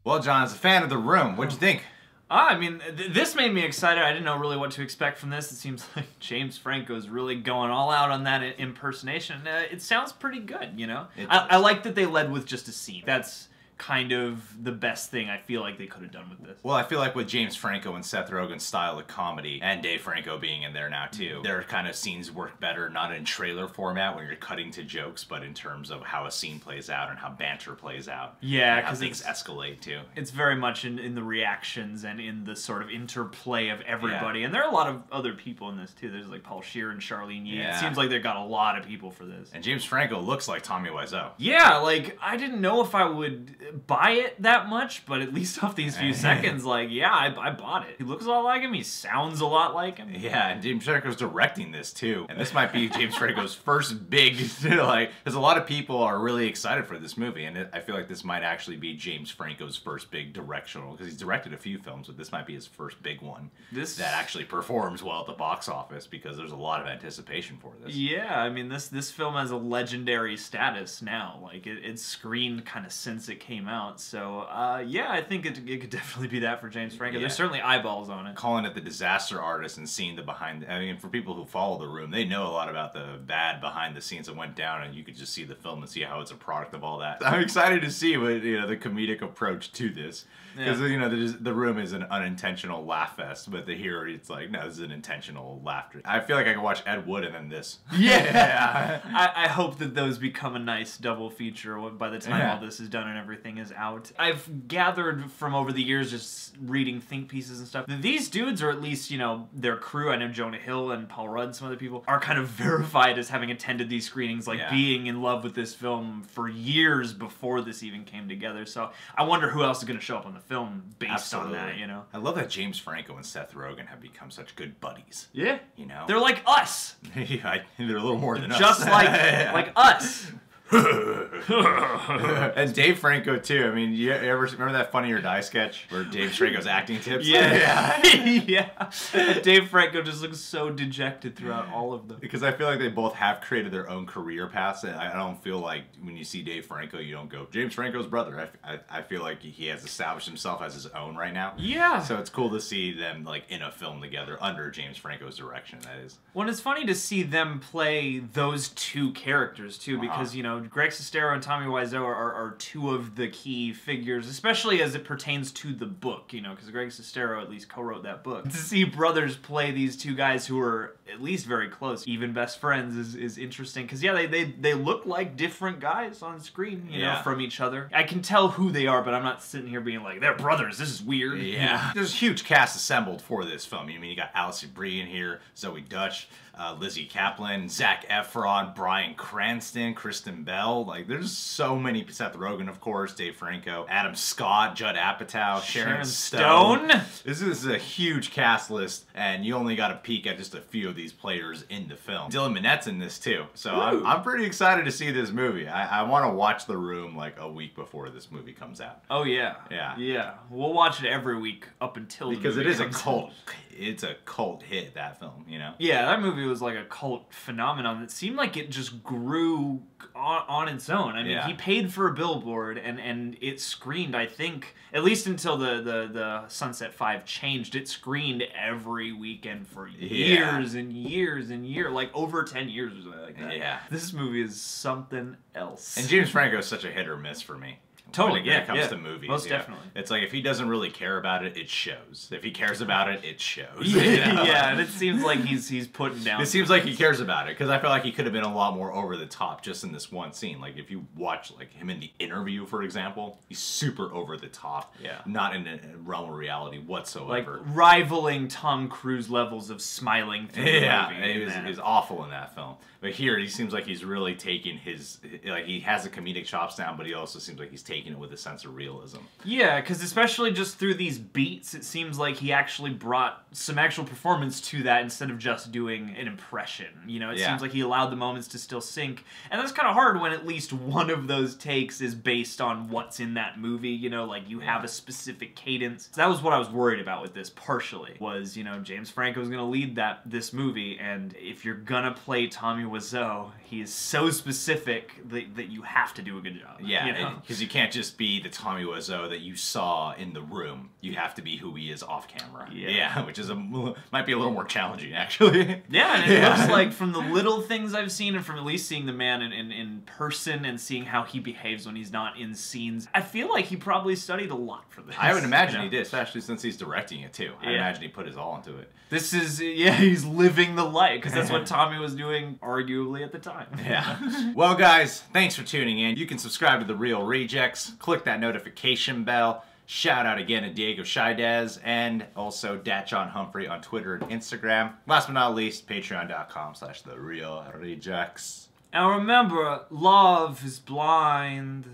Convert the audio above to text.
Well, John, as a fan of The Room, what'd you think? I mean, this made me excited. I didn't know really what to expect from this. It seems like James Franco is really going all out on that impersonation. It sounds pretty good, you know? I like that they led with just a scene. That's kind of the best thing I feel like they could have done with this. Well, I feel like with James Franco and Seth Rogen's style of comedy, and Dave Franco being in there now too, their kind of scenes work better, not in trailer format when you're cutting to jokes, but in terms of how a scene plays out and how banter plays out. Yeah, because things escalate too. It's very much in the reactions and in the sort of interplay of everybody. Yeah. And there are a lot of other people in this too. There's like Paul Scheer and Charlene Yee. Yeah. It seems like they've got a lot of people for this. And James Franco looks like Tommy Wiseau. Yeah, like I didn't know if I would buy it that much, but at least off these few seconds, like, yeah, I bought it. He looks a lot like him. He sounds a lot like him. Yeah, and James Franco's directing this too. And this might be James Franco's first big, like, because a lot of people are really excited for this movie, and I feel like this might actually be James Franco's first big directional, because he's directed a few films, but this might be his first big one that actually performs well at the box office, because there's a lot of anticipation for this. Yeah, I mean, this film has a legendary status now. Like, it's screened kind of since it came out, so yeah, I think it could definitely be that for James Franco. Yeah. There's certainly eyeballs on it. Calling it the disaster artist and seeing the behind... I mean, for people who follow The Room, they know a lot about the bad behind the scenes that went down, and you could just see the film and see how it's a product of all that. I'm excited to see what, you know, the comedic approach to this. Because, you know, The Room is an unintentional laugh fest, but here it's like, no, this is an intentional laughter. I feel like I can watch Ed Wood and then this. Yeah! I hope that those become a nice double feature by the time all this is done and everything is out. I've gathered from over the years, just reading think pieces and stuff, that these dudes, or at least, you know, their crew, I know Jonah Hill and Paul Rudd and some other people, are kind of verified as having attended these screenings, like being in love with this film for years before this even came together. So I wonder who else is going to show up on the film based on that, you know? I love that James Franco and Seth Rogen have become such good buddies. Yeah. You know? They're like us! Yeah, they're a little more than us. Just like us! And Dave Franco too. I mean, you ever remember that Funny or Die sketch where Dave Franco's acting tips? Yeah. Yeah. And Dave Franco just looks so dejected throughout all of them. Because I feel like they both have created their own career paths. And I don't feel like when you see Dave Franco, you don't go, James Franco's brother. I feel like he has established himself as his own right now. Yeah. So it's cool to see them like in a film together under James Franco's direction, that is. Well, it's funny to see them play those two characters too, because, you know, Greg Sestero and Tommy Wiseau are two of the key figures, especially as it pertains to the book, you know, because Greg Sestero at least co-wrote that book. To see brothers play these two guys who are at least very close, even best friends, is interesting, because, yeah, they look like different guys on screen, you know, from each other. I can tell who they are, but I'm not sitting here being like, they're brothers, this is weird. Yeah. You know? There's a huge cast assembled for this film. I mean, you got Alison Brie in here, Zoe Dutch, Lizzie Kaplan, Zac Efron, Bryan Cranston, Kristen Bell. Like, there's so many. Seth Rogen, of course, Dave Franco, Adam Scott, Judd Apatow, Sharon Stone. This is a huge cast list, and you only got a peek at just a few of these players in the film. Dylan Minette's in this too, so I'm pretty excited to see this movie. I want to watch The Room like a week before this movie comes out. Oh yeah, yeah. We'll watch it every week up until because it is a cult. It's a cult hit, that film, you know? Yeah, that movie was like a cult phenomenon. It seemed like it just grew on its own. I mean, he paid for a billboard, and it screened, I think, at least until the Sunset 5 changed, it screened every weekend for years and years and years, like over 10 years or something like that. Yeah. This movie is something else. And James Franco is such a hit or miss for me. Totally, when it comes to movies. Most definitely. It's like if he doesn't really care about it, it shows. If he cares about it, it shows. Yeah, you know? Yeah, and it seems like he's putting down. It seems like he cares about it, because I feel like he could have been a lot more over the top just in this one scene. Like if you watch like him in The Interview, for example, he's super over the top. Yeah. Not in a realm of reality whatsoever. Like rivaling Tom Cruise levels of smiling through the movie. Yeah, he was awful in that film. But here, he seems like he's really taking his, like he has the comedic chops down, but he also seems like he's taking it with a sense of realism. Yeah, because especially just through these beats, it seems like he actually brought some actual performance to that instead of just doing an impression. You know, it seems like he allowed the moments to still sink. And that's kind of hard when at least one of those takes is based on what's in that movie, you know, like you have a specific cadence. So that was what I was worried about with this, partially, was, you know, James Franco was going to lead this movie, and if you're gonna play Tommy Wiseau, he is so specific that you have to do a good job. Yeah, because you can't just be the Tommy Wiseau that you saw in the room. You have to be who he is off camera. Yeah, which is might be a little more challenging, actually. Yeah, and it looks like from the little things I've seen, and from at least seeing the man in person and seeing how he behaves when he's not in scenes, I feel like he probably studied a lot for this. I would imagine he did, especially since he's directing it too. I imagine he put his all into it. This is, he's living the life, because that's what Tommy was doing, arguably, at the time. Yeah. Well, guys, thanks for tuning in. You can subscribe to The Real Rejects, click that notification bell. Shout out again to Diego Scheidez, and also Datchon Humphrey on Twitter and Instagram. Last but not least, patreon.com/TheRealRejects. And remember, love is blind.